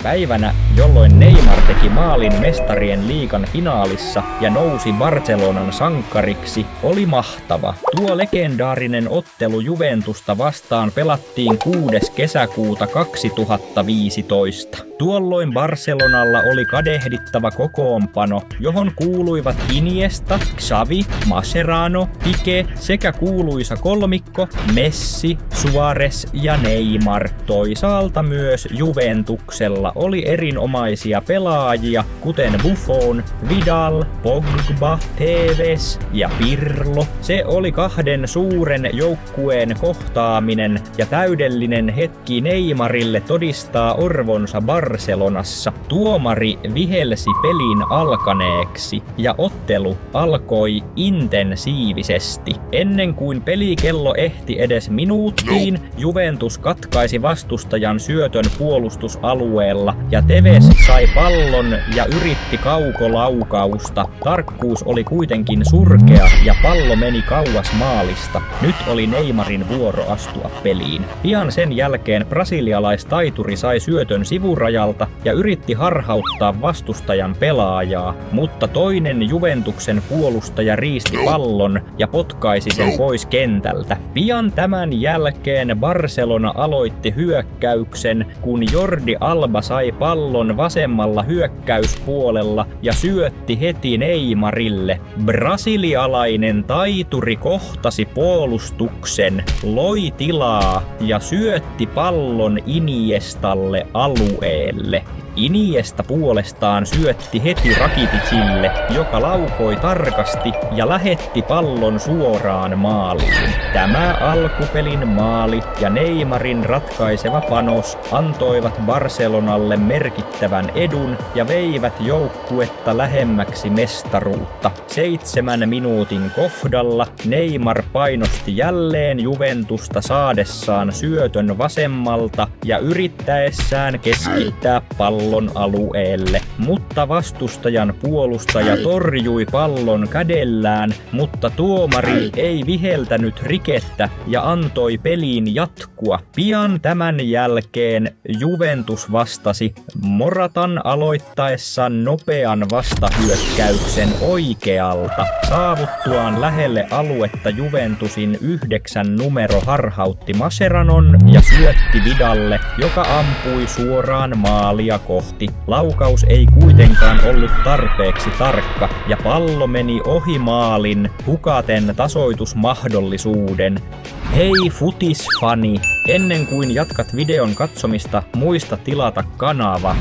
Päivänä, jolloin Neymar teki maalin mestarien liigan finaalissa ja nousi Barcelonan sankariksi, oli mahtava. Tuo legendaarinen ottelu Juventusta vastaan pelattiin 6. kesäkuuta 2015. Tuolloin Barcelonalla oli kadehdittava kokoonpano, johon kuuluivat Iniesta, Xavi, Mascherano, Piqué sekä kuuluisa kolmikko Messi, Suarez ja Neymar. Toisaalta myös Juventuksella oli erinomaisia pelaajia, kuten Buffon, Vidal, Pogba, Tevez ja Pirlo. Se oli kahden suuren joukkueen kohtaaminen ja täydellinen hetki Neymarille todistaa orvonsa Barcelonassa. Tuomari vihelsi pelin alkaneeksi ja ottelu alkoi intensiivisesti. Ennen kuin pelikello ehti edes minuuttiin, Juventus katkaisi vastustajan syötön puolustusalueella ja Tevez sai pallon ja yritti kaukolaukausta. Tarkkuus oli kuitenkin surkea ja pallo meni kauas maalista. Nyt oli Neymarin vuoro astua peliin. Pian sen jälkeen brasilialaistaituri sai syötön sivurajalta ja yritti harhauttaa vastustajan pelaajaa, mutta toinen Juventuksen puolustaja riisti pallon ja potkaisi sen pois kentältä. Pian tämän jälkeen Barcelona aloitti hyökkäyksen, kun Jordi Alba sai pallon vasemmalla hyökkäyspuolella ja syötti heti Neymarille. Brasilialainen taituri kohtasi puolustuksen, loi tilaa ja syötti pallon Iniestalle alueelle. Iniesta puolestaan syötti heti Rakiticille, joka laukoi tarkasti ja lähetti pallon suoraan maaliin. Tämä alkupelin maali ja Neymarin ratkaiseva panos antoivat Barcelonalle merkittävän edun ja veivät joukkuetta lähemmäksi mestaruutta. 7 minuutin kohdalla Neymar painosti jälleen Juventusta saadessaan syötön vasemmalta ja yrittäessään keskittää pallon alueelle, mutta vastustajan puolustaja torjui pallon kädellään, mutta tuomari ei viheltänyt rikettä ja antoi peliin jatkua. Pian tämän jälkeen Juventus vastasi Moratan aloittaessa nopean vastahyökkäyksen oikealta. Saavuttuaan lähelle aluetta Juventusin 9 numero harhautti Mascheranon ja syötti Vidalle, joka ampui suoraan maalia kohti. Laukaus ei kuitenkaan ollut tarpeeksi tarkka ja pallo meni ohi maalin, hukaten tasoitusmahdollisuuden. Hei futisfani, ennen kuin jatkat videon katsomista, muista tilata kanava.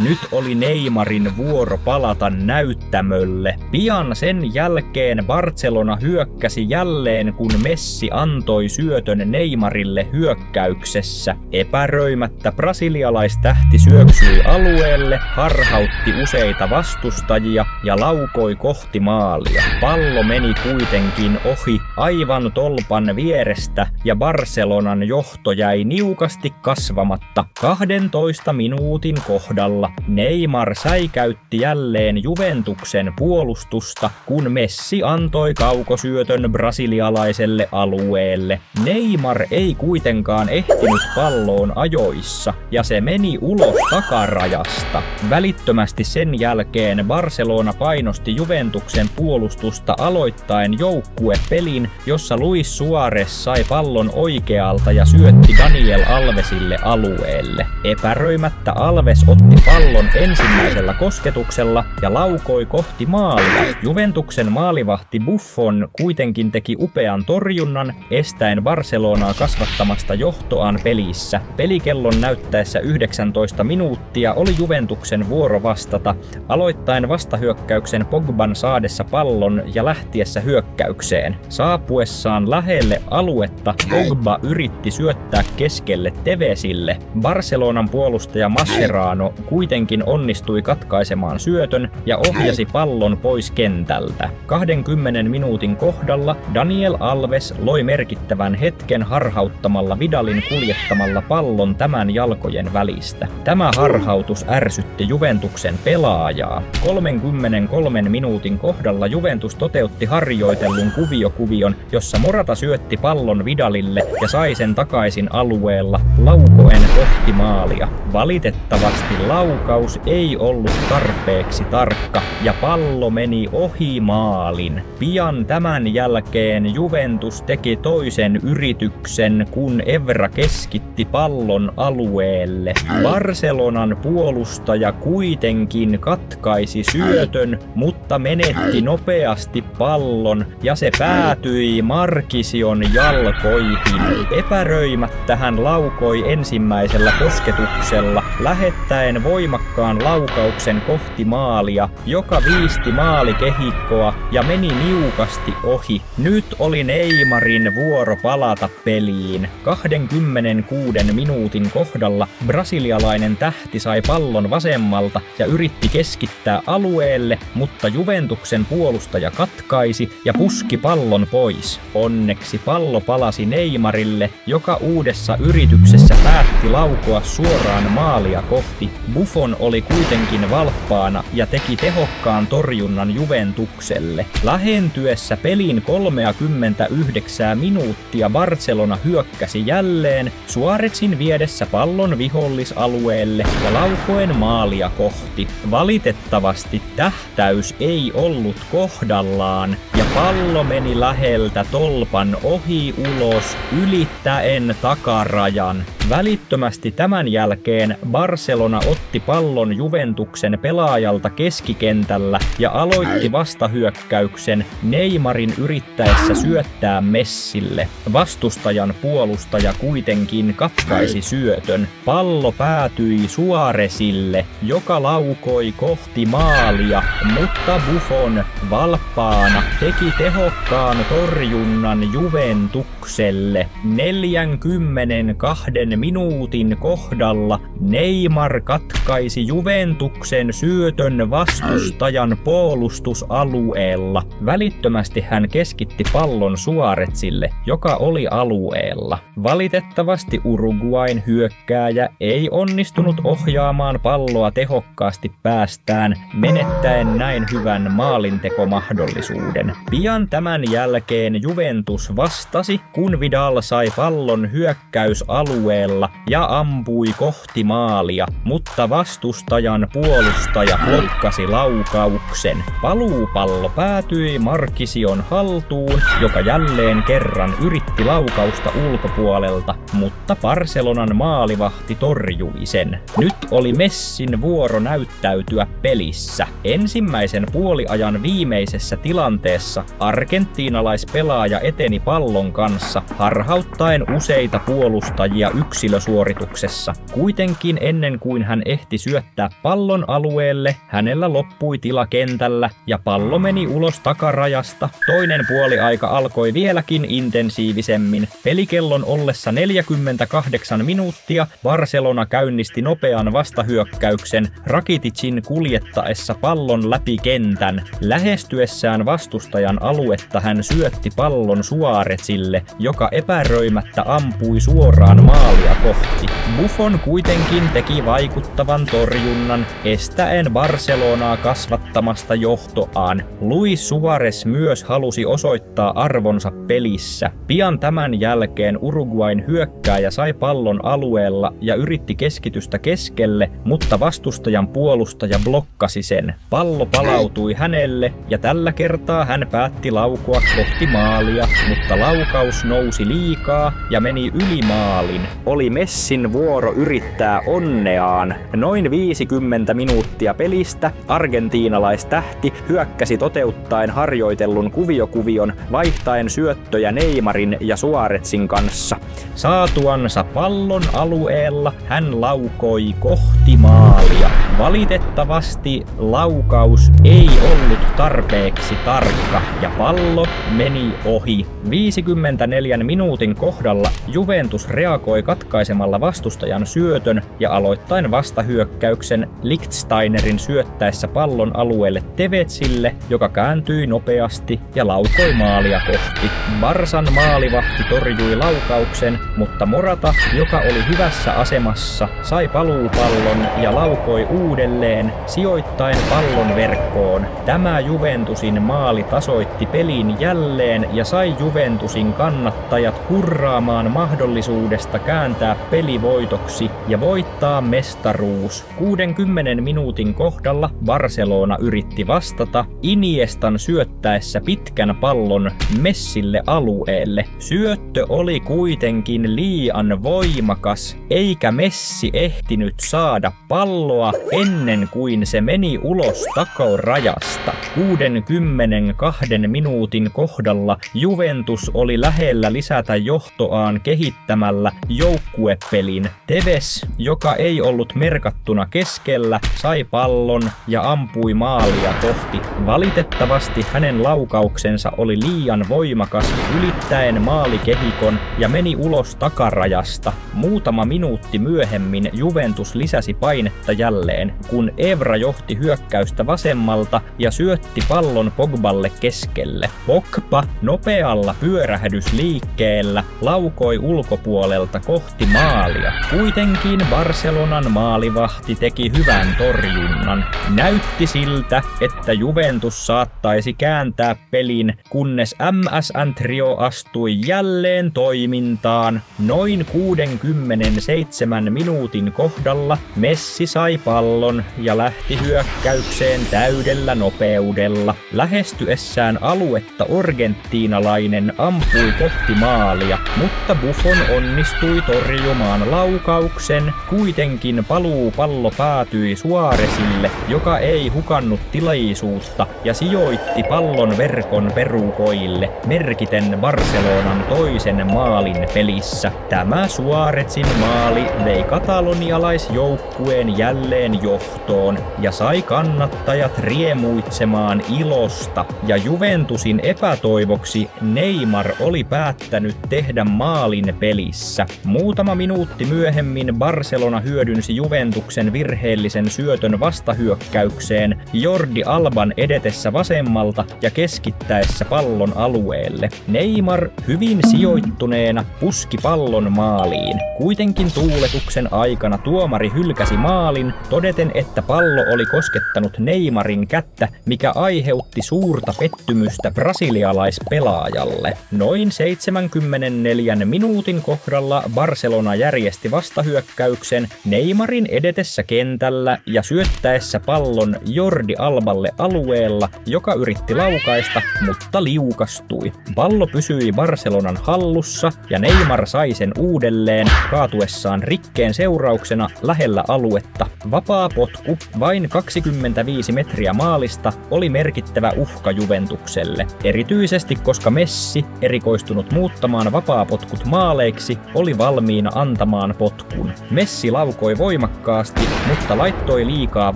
Nyt oli Neymarin vuoro palata näyttämölle. Pian sen jälkeen Barcelona hyökkäsi jälleen, kun Messi antoi syötön Neymarille hyökkäyksessä. Epäröimättä brasilialaistähti syöksyi alueelle, harhautti useita vastustajia ja laukoi kohti maalia. Pallo meni kuitenkin ohi aivan tolpan vierestä ja Barcelonan johto jäi niukasti kasvamatta 12 minuutin kohdalla. Neymar säikäytti jälleen Juventuksen puolustusta, kun Messi antoi kaukosyötön brasilialaiselle alueelle. Neymar ei kuitenkaan ehtinyt palloon ajoissa, ja se meni ulos takarajasta. Välittömästi sen jälkeen Barcelona painosti Juventuksen puolustusta aloittaen joukkuepelin, jossa Luis Suarez sai pallon oikealta ja syötti Daniel Alvesille alueelle. Epäröimättä Alves otti pallon ensimmäisellä kosketuksella ja laukoi kohti maalia. Juventuksen maalivahti Buffon kuitenkin teki upean torjunnan, estäen Barcelonaa kasvattamasta johtoaan pelissä. Pelikellon näyttäessä 19 minuuttia oli Juventuksen vuoro vastata, aloittaen vastahyökkäyksen Pogban saadessa pallon ja lähtiessä hyökkäykseen. Saapuessaan lähelle aluetta Pogba yritti syöttää keskelle Tevezille. Barcelonan puolustaja Mascherano kuitenkin kuitenkin onnistui katkaisemaan syötön ja ohjasi pallon pois kentältä. 20 minuutin kohdalla Daniel Alves loi merkittävän hetken harhauttamalla Vidalin kuljettamalla pallon tämän jalkojen välistä. Tämä harhautus ärsytti Juventuksen pelaajaa. 33 minuutin kohdalla Juventus toteutti harjoitellun kuviokuvion, jossa Morata syötti pallon Vidalille ja sai sen takaisin alueella laukoen kohti maalia. Valitettavasti laukaus ei ollut tarpeeksi tarkka ja pallo meni ohi maalin. Pian tämän jälkeen Juventus teki toisen yrityksen, kun Evra keskitti pallon alueelle. Barcelonan puolustaja kuitenkin katkaisi syötön, mutta menetti nopeasti pallon ja se päätyi Marquision jalkoihin. Epäröimättä hän laukoi ensimmäisellä kosketuksella, lähettäen voimakkaan laukauksen kohti maalia, joka viisti maalikehikkoa ja meni niukasti ohi. Nyt oli Neymarin vuoro palata peliin. 26 minuutin kohdalla brasilialainen tähti sai pallon vasemmalta ja yritti keskittää alueelle, mutta Juventuksen puolustaja katkaisi ja puski pallon pois. Onneksi pallo palasi Neymarille, joka uudessa yrityksessä päätti laukoa suoraan maalia kohti. Buffon oli kuitenkin valppaana ja teki tehokkaan torjunnan Juventukselle. Lähentyessä pelin 39 minuuttia Barcelona hyökkäsi jälleen Suárezin viedessä pallon vihollisalueelle ja laukoen maalia kohti. Valitettavasti tähtäys ei ollut kohdallaan ja pallo meni läheltä tolpan ohi ulos ylittäen takarajan. Välittömästi tämän jälkeen Barcelona otti pallon Juventuksen pelaajalta keskikentällä ja aloitti vastahyökkäyksen Neymarin yrittäessä syöttää Messille. Vastustajan puolustaja kuitenkin katkaisi syötön. Pallo päätyi Suárezille, joka laukoi kohti maalia, mutta Buffon valppaana teki tehokkaan torjunnan Juventukselle. 42 minuutin kohdalla Neymar katkaisi Juventuksen syötön vastustajan puolustusalueella. Välittömästi hän keskitti pallon Suárezille, joka oli alueella. Valitettavasti Uruguayn hyökkääjä ei onnistunut ohjaamaan palloa tehokkaasti päästään, menettäen näin hyvän maalintekomahdollisuuden. Pian tämän jälkeen Juventus vastasi, kun Vidal sai pallon hyökkäysalueella ja ampui kohti maalia, mutta vastustajan puolustaja blokkasi laukauksen. Paluupallo päätyi Marquision haltuun, joka jälleen kerran yritti laukausta ulkopuolelta, mutta Barcelonan maalivahti torjui sen. Nyt oli Messin vuoro näyttäytyä pelissä. Ensimmäisen puoliajan viimeisessä tilanteessa argentiinalaispelaaja eteni pallon kanssa, harhauttaen useita puolustajia yksilösuorituksessa. Kuitenkin ennen kuin hän ehti syöttää pallon alueelle, hänellä loppui tila kentällä ja pallo meni ulos takarajasta. Toinen puoliaika alkoi vieläkin intensiivisemmin. Pelikellon ollessa 48 minuuttia Barcelona käynnisti nopean vastahyökkäyksen Rakiticin kuljettaessa pallon läpi kentän. Lähestyessään vastustajan aluetta hän syötti pallon Suárezille, joka epäröimättä ampui suoraan maalia kohti. Buffon kuitenkin teki vaikuttavan torjunnan, estäen Barcelonaa kasvattamasta johtoaan. Luis Suárez myös halusi osoittaa arvonsa pelissä. Pian tämän jälkeen Uruguayn hyökkääjä sai pallon alueella ja yritti keskitystä keskelle, mutta vastustajan puolustaja blokkasi sen. Pallo palautui hänelle ja tällä kertaa hän päätti laukoa kohti maalia, mutta laukaus nousi liikaa ja meni yli maalin. Oli Messin vuoro yrittää onneaan. Noin 50 minuuttia pelistä argentiinalaistähti hyökkäsi toteuttaen harjoitellun kuviokuvion vaihtaen syöttöjä Neymarin ja Suárezin kanssa. Saatuansa pallon alueella hän laukoi kohti maalia. Valitettavasti laukaus ei ollut tarpeeksi tarkka ja pallo meni ohi. 54 minuutin kohdalla Juventus reagoi katkaisemalla vastustajan syötön ja aloittain vastahyökkäyksen Lichtsteinerin syöttäessä pallon alueelle Tevetsille, joka kääntyi nopeasti ja laukoi maalia kohti. Barsan maalivahti torjui laukauksen, mutta Morata, joka oli hyvässä asemassa, sai paluupallon ja laukoi uudelleen, sijoittaen pallon verkkoon. Tämä Juventusin maali tasoitti pelin jälleen ja sai Juventusin kannattajat hurraamaan mahdollisuudesta kääntää peli voitoksi ja voittaa mestaruus. 60 minuutin kohdalla Barcelona yritti vastata Iniestan syöttäessä pitkän pallon Messille alueelle. Syöttö oli kuitenkin liian voimakas, eikä Messi ehtinyt saada palloa ennen kuin se meni ulos takarajasta. 62 minuutin kohdalla Juventus oli lähellä lisätä johtoaan kehittämällä joukkuepelin. Tevez, joka ei ollut merkattuna keskellä, sai pallon ja ampui maalia kohti. Valitettavasti hänen laukauksensa oli liian voimakas ylittäen maalikehikon ja meni ulos takarajasta. Muutama minuutti myöhemmin Juventus lisäsi painetta jälleen, kun Evra johti hyökkäystä vasemmalta ja syötti pallon Pogballe keskelle. Pogba nopealla pyörähdysliikkeellä laukoi ulkopuolelta kohti maalia. Kuitenkin Barcelonan maalivahti teki hyvän torjunnan. Näytti siltä, että Juventus saattaisi kääntää pelin, kunnes MSN-trio astui jälleen toimintaan. Noin 67 minuutin kohdalla Messi sai pallon ja lähti hyökkäykseen täydellä nopeudella. Lähestyessään aluetta argentiinalainen ampui kohti maalia, mutta Buffon onnistui torjumaan laukauksen. Kuitenkin paluupallo päätyi Suarezille, joka ei hukannut tilaisuutta ja sijoitti pallon verkon perukoille, merkiten Barcelonan toisen maalin pelissä. Tämä Suarezin maali vei katalonialaisjoukkueen jälleen johtoon ja sai kannattajat riemuitsemaan ilosta. Ja Juventusin epätoivoksi Neymar oli päättänyt tehdä maalin pelissä. Muutama minuutti myöhemmin Barcelona hyödynsi Juventuksen virheellisen syötön vastahyökkäykseen Jordi Alban edetessä vasemmalta ja keskittäessä pallon alueelle. Neymar hyvin sijoittuneena puski pallon maaliin. Kuitenkin tuuletuksen aikana tuomari hylkäsi maalin, todeten, että pallo oli koskettanut Neymarin kättä, mikä aiheutti suurta pettymystä brasilialaispelaajalle. Noin 74 minuutin kohdalla Barcelona järjesti vastahyökkäyksen Neymarin edetessä kentällä ja syöttäessä pallon Jordi Alballe alueella, joka yritti laukaista, mutta liukastui. Pallo pysyi Barcelonan hallussa ja Neymar sai sen uudelleen kaatuessaan rikkeen seurauksena lähellä aluetta. Vapaa potku vain 25 metriä maalista oli merkittävä uhka Juventukselle, erityisesti koska Messi, erikoistunut muuttamaan vapaapotkut maaleiksi, oli valmiina antamaan potkun. Messi laukoi voimakkaasti, mutta laittoi liikaa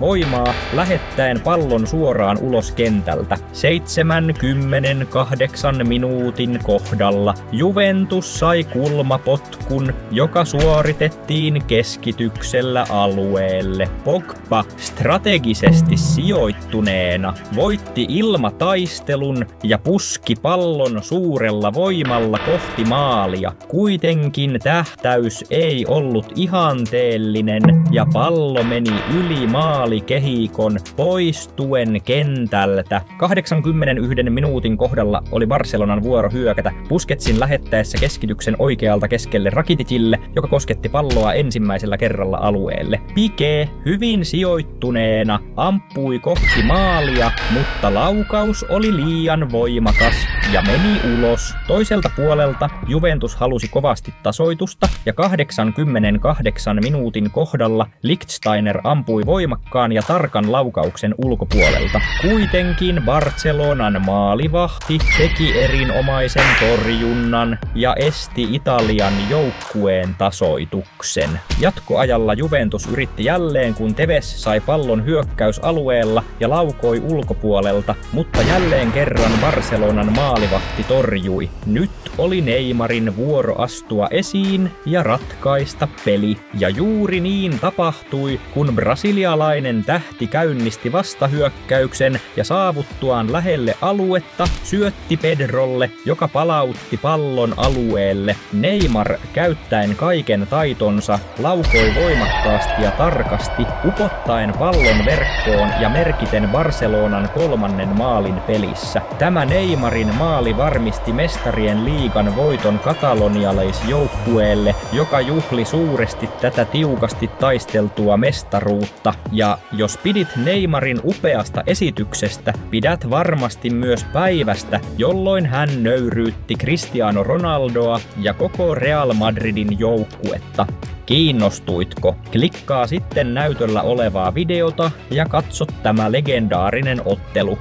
voimaa lähettäen pallon suoraan ulos kentältä. 78 minuutin kohdalla Juventus sai kulmapotkun, joka suoritettiin keskityksellä alueelle. Pogba strategisesti sijoittuneena voitti ilmataistelun ja puski pallon suurella voimalla kohti maalia. Kuitenkin tähtäys ei ollut ihanteellinen ja pallo meni yli maalikehikon poistuen kentältä. 81 minuutin kohdalla oli Barcelonan vuoro hyökätä Busquetsin lähettäessä keskityksen oikealta keskelle Rakiticille, joka kosketti palloa ensimmäisellä kerralla alueelle. Piqué hyvin sijoittuneena ampui kohti maalia mutta laukaus oli liian voimakas ja meni ulos. Toiselta puolelta Juventus halusi kovasti tasoitusta ja 88 minuutin kohdalla Lichtsteiner ampui voimakkaan ja tarkan laukauksen ulkopuolelta. Kuitenkin Barcelonan maalivahti teki erinomaisen torjunnan ja esti Italian joukkueen tasoituksen. Jatkoajalla Juventus yritti jälleen, kun Tevez sai pallon hyökkäysalueella ja laukoi ulkopuolelta, mutta jälleen kerran Barcelonan maalivahti torjui. Nyt oli Neymarin vuoro astua esiin ja ratkaista peli. Ja juuri niin tapahtui, kun brasilialainen tähti käynnisti vastahyökkäyksen ja saavuttuaan lähelle aluetta syötti Pedrolle, joka palautti pallon alueelle. Neymar käyttäen kaiken taitonsa laukoi voimakkaasti ja tarkasti, upottaen pallon verkkoon ja merkiten Barcelonan 3. maalin pelissä. Tämä Neymarin maali varmisti mestarien liigan voiton katalonialaisjoukkueelle, joka juhli suuresti tätä tiukasti taisteltua mestaruutta. Ja jos pidit Neymarin upeasta esityksestä, pidät varmasti myös päivästä, jolloin hän nöyryytti Cristiano Ronaldoa ja koko Real Madridin joukkuetta. Kiinnostuitko? Klikkaa sitten näytöllä olevaa videota ja katso tämä legendaarinen ottelu.